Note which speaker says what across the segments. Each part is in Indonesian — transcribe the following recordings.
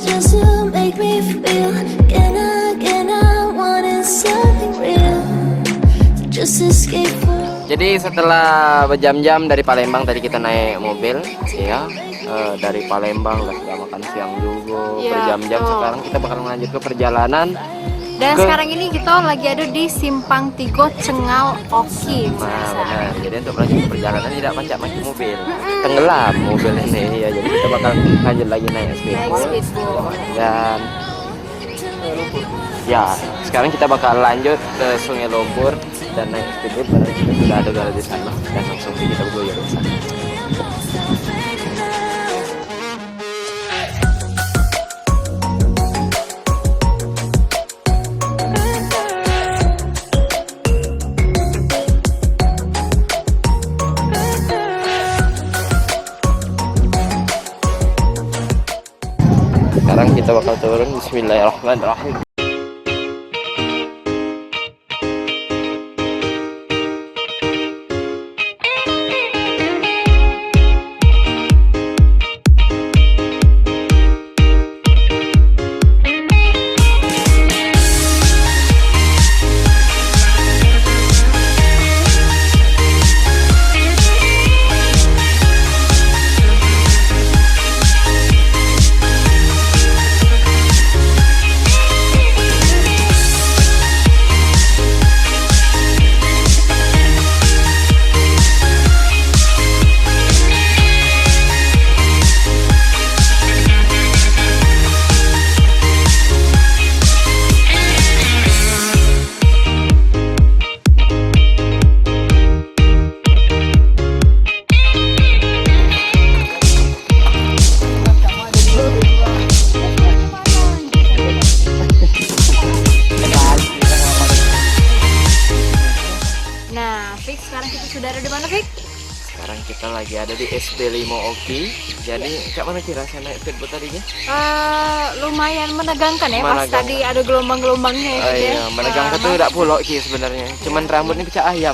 Speaker 1: just to make me feel again I wanted something real to just escape from.
Speaker 2: Jadi setelah berjam-jam dari Palembang tadi kita naik mobil, ya dari Palembang udah sudah makan siang juga,
Speaker 3: Ya,
Speaker 2: berjam-jam.
Speaker 3: betul.
Speaker 2: Sekarang kita bakal lanjut ke perjalanan.
Speaker 3: Dan sekarang ini kita lagi ada di Simpang Tigo Cengal Oki.
Speaker 2: Nah benar, jadi untuk melanjut ke perjalanan tidak pancak pakai mobil, tenggelam mobil ini ya. Jadi kita bakal lanjut lagi naik
Speaker 3: Naik
Speaker 2: speedboat.
Speaker 3: speedboat.
Speaker 2: Dan ya sekarang kita bakal lanjut ke Sungai Lumpur dan naik speedboat. Padahal kita sudah ada galau di sana dan langsung kita bergoyang di sana. Sekarang kita bakal turun. Bismillahirrahmanirrahim.
Speaker 3: Nah, Fik, sekarang kita sudah ada di mana, Fik?
Speaker 2: Sekarang kita lagi ada di SD5 Oki. Jadi kayak mana kira saya naik speedboat tadinya?
Speaker 3: Lumayan menegangkan ya, pas
Speaker 2: Menegangkan.
Speaker 3: tadi ada gelombang-gelombangnya ya, Fik, ya.
Speaker 2: Iya, menegangkan tuh tidak pulok Ki sebenarnya. Cuman rambut ini pecah ayam.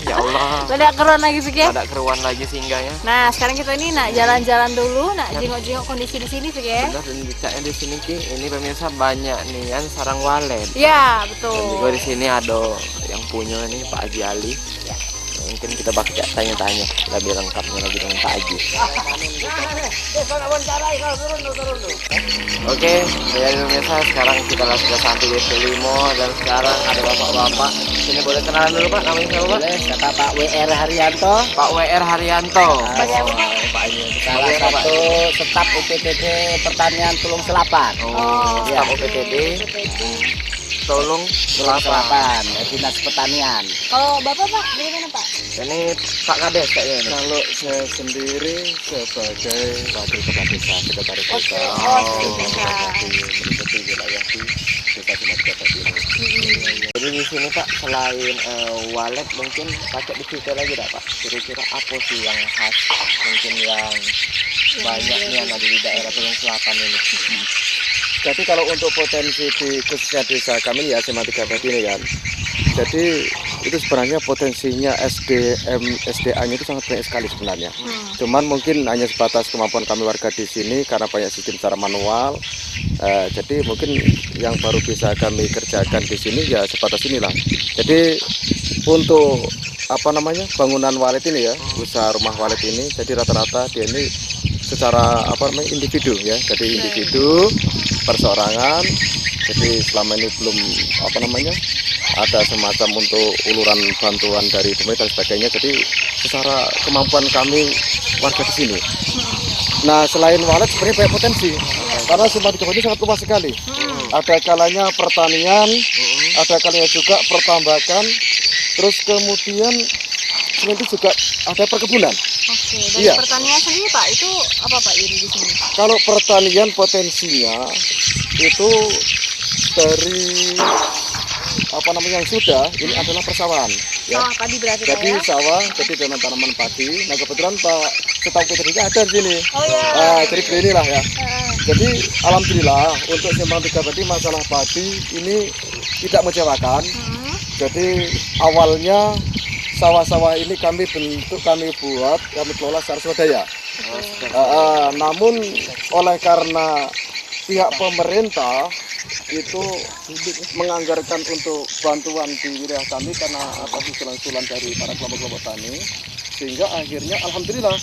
Speaker 2: Ya Allah.
Speaker 3: Ada keruan lagi, Fik, ya.
Speaker 2: Ada keruan lagi singgahnya.
Speaker 3: Nah, sekarang kita ini nak jalan-jalan dulu, nak jengok-jengok kondisi di sini, Fik, ya.
Speaker 2: Benar, dan dicaknya di sini Ki, ini pemirsa banyak nih kan sarang walet.
Speaker 3: Ya,
Speaker 2: Dan
Speaker 3: betul.
Speaker 2: juga di sini ada yang punya nih Pak Haji Ali. Ya. Mungkin kita bakal tanya-tanya lebih lengkapnya lagi dengan Pak Haji. Oke, jadi pemirsa sekarang kita sudah sampai di SD5 dan sekarang ada bapak-bapak. Sini boleh kenalan dulu Pak, namanya siapa Pak?
Speaker 4: Boleh, kata Pak WR Haryanto.
Speaker 2: Pak WR Haryanto.
Speaker 4: Pak salah satu staf UPTD Pertanian Tulung Selapan.
Speaker 2: Oh,
Speaker 4: Iya.
Speaker 2: staf UPTD Tulung Selapan.
Speaker 4: Dinas Pertanian.
Speaker 3: Kalau Bapak, Pak, bagaimana, Pak?
Speaker 2: Ini Pak Kades kayaknya ini.
Speaker 4: Kalau saya sendiri sebagai wakil kepala desa sekretaris desa. Meliputi wilayah di desa Dinas Kota ini.
Speaker 2: Jadi di sini Pak selain walet mungkin pakai dicerita lagi tak Pak? Kira-kira apa sih yang khas mungkin yang banyak nih yang ada di daerah Tulung Selatan ini?
Speaker 4: Jadi kalau untuk potensi di khususnya desa kami ya SMA 3 ini kan. Jadi itu sebenarnya potensinya SDA-nya itu sangat banyak sekali sebenarnya. Cuman mungkin hanya sebatas kemampuan kami warga di sini karena banyak sistem secara manual. Jadi mungkin yang baru bisa kami kerjakan di sini ya sebatas inilah. Jadi untuk bangunan walet ini ya, usaha rumah walet ini, jadi rata-rata dia ini secara individu ya, jadi individu perseorangan. Jadi selama ini belum ada semacam untuk uluran bantuan dari pemerintah dan sebagainya. Jadi secara kemampuan kami warga di sini. Nah selain walet sebenarnya banyak potensi karena Simpang Tigo ini sangat luas sekali. Ada kalanya pertanian, ada kalanya juga pertambakan, terus kemudian nanti juga ada perkebunan.
Speaker 3: Oke, dari
Speaker 4: Iya.
Speaker 3: pertanian sendiri, Pak, itu apa, Pak, ini di sini?
Speaker 4: Kalau pertanian potensinya itu dari yang sudah ini adalah persawahan ya.
Speaker 3: Sawah padi berarti, Pak,
Speaker 4: Jadi
Speaker 3: ya?
Speaker 4: sawah, jadi dengan tanaman padi. Nah kebetulan Pak setahu PTD ada di sini.
Speaker 3: Oh iya.
Speaker 4: Jadi beginilah ya.
Speaker 3: Heeh.
Speaker 4: Jadi alhamdulillah untuk Simpang Tiga tadi masalah padi ini tidak mengecewakan. Jadi awalnya sawah-sawah ini kami buat, kami kelola secara swadaya. Namun oleh karena pihak pemerintah itu menganggarkan untuk bantuan di wilayah kami karena atas usulan-usulan dari para kelompok-kelompok tani, sehingga akhirnya alhamdulillah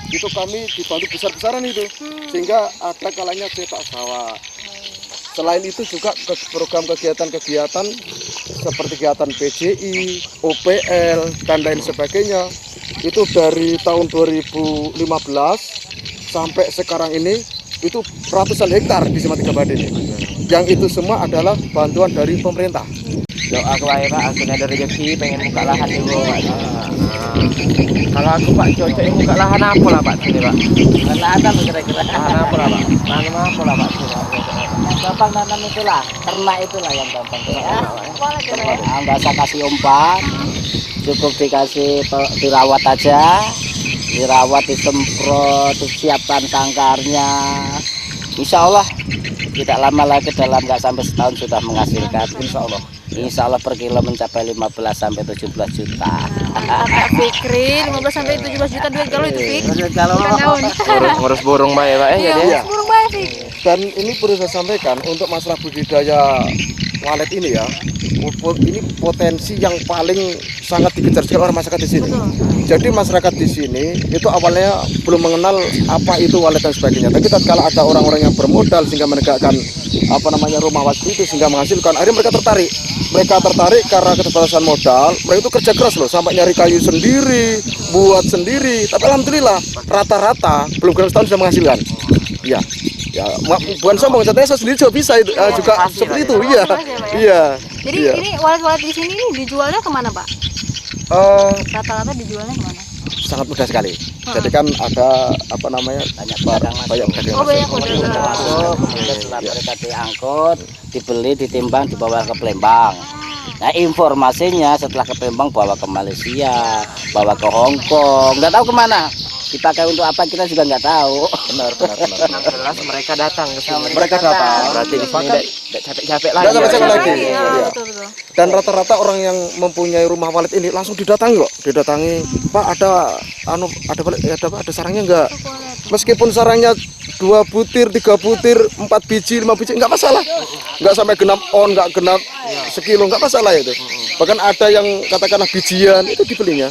Speaker 4: itu kami dibantu besar-besaran itu, sehingga ada kalanya cetak sawah. Selain itu juga program kegiatan-kegiatan seperti kegiatan PJI, OPL, dan lain sebagainya itu dari tahun 2015 sampai sekarang ini itu ratusan hektar di Simpang 3 Bade ini. Yang itu semua adalah bantuan dari pemerintah.
Speaker 2: Yo aku wae Pak, aku ada rezeki pengen buka lahan dulu Pak. Kalau aku Pak cocok buka lahan apa lah Pak sini Pak?
Speaker 5: Lahan apa kira-kira?
Speaker 2: Lahan apa lah Pak? Lahan apa lah Pak sini Pak?
Speaker 5: Gampang nanam itulah, ternak itulah yang gampang. Ya.
Speaker 3: Walet ya Pak ya.
Speaker 5: Nggak usah kasih umpan, cukup dikasih dirawat aja, dirawat, disemprot, disiapkan sangkarnya. Insya Allah tidak lama lagi, dalam nggak sampai setahun sudah menghasilkan. Insya Allah per kilo mencapai 15 sampai 17 juta.
Speaker 3: Pak Fikri 15 sampai 17 juta duit kalau itu Fik.
Speaker 5: Kalau
Speaker 3: Ikan daun.
Speaker 2: Ngurus burung Pak ya Pak ya
Speaker 3: Iya,
Speaker 2: jadi.
Speaker 3: ngurus burung banyak Fik.
Speaker 4: Dan ini perlu saya sampaikan untuk masalah budidaya walet ini ya, ini potensi yang paling sangat dikejar oleh masyarakat di sini. Jadi masyarakat di sini itu awalnya belum mengenal apa itu walet dan sebagainya. Tapi tatkala ada orang-orang yang bermodal sehingga menegakkan rumah walet itu sehingga menghasilkan, akhirnya mereka tertarik. Mereka tertarik karena keterbatasan modal. Mereka itu kerja keras loh, sampai nyari kayu sendiri, buat sendiri. Tapi alhamdulillah rata-rata belum genap setahun sudah menghasilkan. Iya. Ya, bukan sombong, saya sendiri juga bisa itu, juga seperti itu, iya, iya.
Speaker 3: Jadi
Speaker 4: iya.
Speaker 3: ini walet-walet di sini ini dijualnya kemana Pak?
Speaker 4: Eh,
Speaker 3: Rata-rata dijualnya kemana?
Speaker 4: sangat mudah sekali. Jadi kan ada banyak pedagang
Speaker 3: Oh banyak
Speaker 4: masuk.
Speaker 3: udah.
Speaker 5: masuk, kemudian setelah mereka diangkut, dibeli, ditimbang, dibawa ke Palembang. Nah informasinya setelah ke Palembang bawa ke Malaysia, bawa ke Hong Kong, nggak tahu kemana. Kita kayak untuk apa kita juga nggak tahu.
Speaker 4: Benar.
Speaker 2: Jelas mereka datang ke sini.
Speaker 4: Mereka datang.
Speaker 2: Berarti di sini tidak capek-capek lagi.
Speaker 4: Nggak capek-capek
Speaker 2: Ya.
Speaker 4: lagi.
Speaker 3: Iya,
Speaker 4: Iya.
Speaker 3: betul.
Speaker 4: Dan rata-rata orang yang mempunyai rumah walet ini langsung didatangi kok. Didatangi, Pak ada ada sarangnya enggak? Meskipun sarangnya 2 butir, 3 butir, 4 biji, 5 biji enggak masalah. Enggak sampai genap on, enggak genap sekilo, enggak masalah itu. Bahkan ada yang katakanlah bijian itu dibelinya.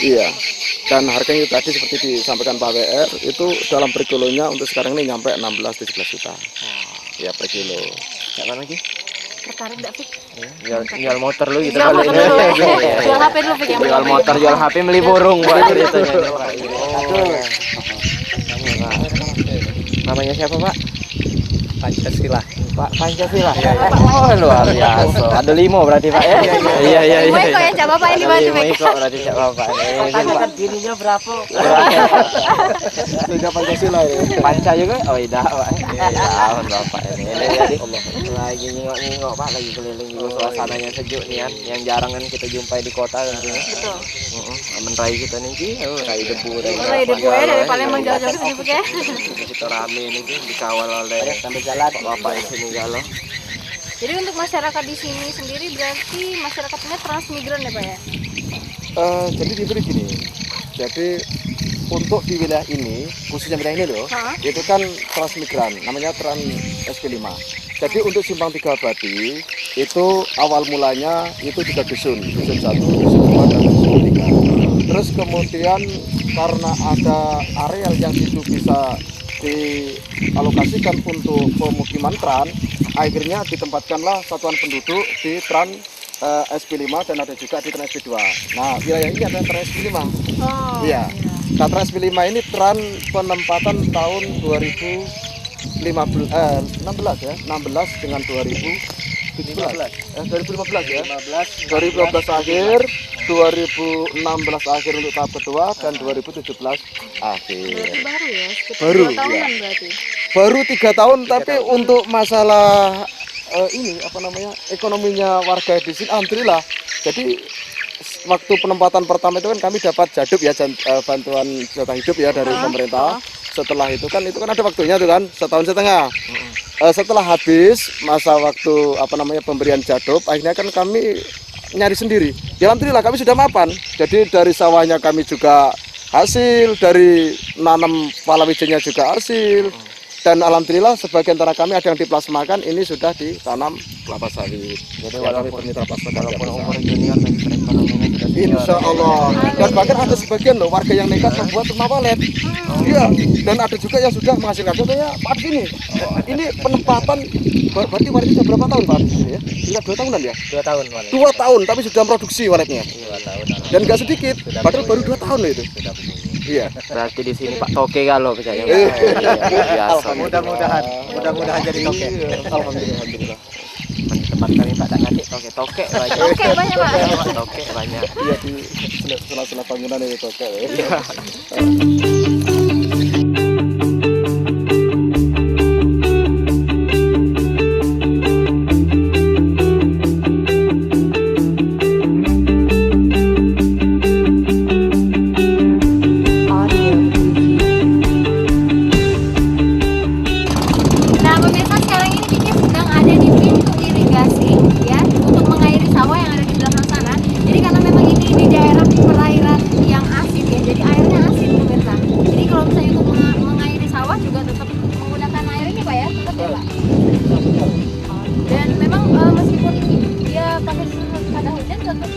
Speaker 4: Iya. Dan harganya itu tadi seperti disampaikan Pak WR itu dalam per kilonya untuk sekarang ini nyampe 16-17 juta. Ya per kilo.
Speaker 2: Kapan lagi?
Speaker 3: Tertarik enggak Fik?
Speaker 2: Jual motor lu gitu
Speaker 3: Jual
Speaker 2: kali.
Speaker 3: motor dulu. Jual HP dulu Fik yang
Speaker 2: Jual
Speaker 3: pertama.
Speaker 2: motor, jual HP, beli burung Pak ceritanya. Namanya siapa Pak?
Speaker 5: Pancasila.
Speaker 2: Pak Pancasila. Oh luar biasa. Ada 5 berarti Pak ya? Iya.
Speaker 3: Mau ikut ya Cak Bapak ini bantu Fik.
Speaker 2: Ikut berarti Cak Bapak.
Speaker 5: Tanyakan dirinya berapa?
Speaker 4: Tiga Pancasila ya.
Speaker 2: Panca juga? Oh iya Pak. Iya Bapak ini. Jadi lagi nyingok-nyingok Pak, lagi keliling juga suasananya sejuk nih kan, yang jarang kan kita jumpai di kota tentunya.
Speaker 3: Betul.
Speaker 2: Aman rai kita nih, rai debu dari
Speaker 3: Mulai debu ya dari Palembang jauh-jauh ke sini Fik ya.
Speaker 2: kita rame nih dikawal oleh
Speaker 5: Sampai jalan.
Speaker 2: bapak di sini galau.
Speaker 3: Jadi untuk masyarakat di sini sendiri berarti masyarakatnya transmigran ya Pak ya?
Speaker 4: Jadi diberi gini. Jadi untuk di wilayah ini, khususnya wilayah ini loh, itu kan transmigran, namanya Trans SP5. Jadi untuk Simpang 3 Badi itu awal mulanya itu 3 dusun 1, dusun 2, dan dusun 3. Terus kemudian karena ada areal yang itu bisa dialokasikan untuk pemukiman Tran, akhirnya ditempatkanlah satuan penduduk di Tran SP5 dan ada juga di Tran SP2. Nah, wilayah ini ada Tran SP5.
Speaker 3: Oh.
Speaker 4: Iya. Nah, Tran SP5 ini Tran penempatan tahun 2016 ya, 16 dengan 2015 ya. 2015 akhir, 2016 akhir untuk tahap kedua dan 2017 akhir.
Speaker 3: Berarti baru ya, sekitar
Speaker 4: Baru,
Speaker 3: 2 tahunan
Speaker 4: iya.
Speaker 3: berarti.
Speaker 4: Baru 3 tahun, tapi untuk masalah ekonominya warga di sini alhamdulillah. Jadi waktu penempatan pertama itu kan kami dapat jadub ya, bantuan jatah hidup ya dari pemerintah. Setelah itu kan ada waktunya tuh kan, 1,5 tahun. Setelah habis masa waktu pemberian jadub, akhirnya kan kami nyari sendiri. Ya alhamdulillah kami sudah mapan. Jadi dari sawahnya kami juga hasil, dari nanam palawijenya juga hasil. Dan alhamdulillah sebagian tanah kami ada yang diplasmakan, ini sudah ditanam kelapa sawit.
Speaker 2: Jadi
Speaker 4: Yang kami
Speaker 2: walaupun
Speaker 4: bermitra plasmakan.
Speaker 2: walaupun umur junior tapi perekonomiannya sudah senior.
Speaker 4: Insya Allah. Dan bahkan ada sebagian loh warga yang nekat membuat rumah walet. Iya. Dan ada juga yang sudah menghasilkan. Contohnya Pak ini. Ini penempatan berarti waletnya sudah berapa tahun Pak? Ini ya? Sudah 2 tahunan ya?
Speaker 2: 2 tahun walet.
Speaker 4: 2 tahun tapi sudah produksi waletnya.
Speaker 2: 2 tahun.
Speaker 4: Dan nggak sedikit. Padahal baru 2 tahun loh itu.
Speaker 2: Sudah begini.
Speaker 4: Iya.
Speaker 5: Berarti di sini Pak Toke kalau percaya.
Speaker 4: Iya.
Speaker 5: Biasa.
Speaker 2: Mudah-mudahan jadi toke.
Speaker 4: Iya. Alhamdulillah.
Speaker 2: Tempat kami Pak tak ngasih toke banyak.
Speaker 3: Oke, banyak Pak.
Speaker 2: Toke banyak.
Speaker 4: Iya di sela-sela bangunan itu oke.
Speaker 3: Nah, pemirsa, sekarang ini Kiki sedang ada di pintu irigasi ya untuk mengairi sawah yang ada di belakang sana. Jadi karena memang ini di daerah perairan yang asin ya, jadi airnya asin pemirsa. Jadi kalau misalnya untuk mengairi sawah juga tetap menggunakan air ini Pak ya, tetap ya Pak. Dan memang meskipun dia pakai pada hujan tetap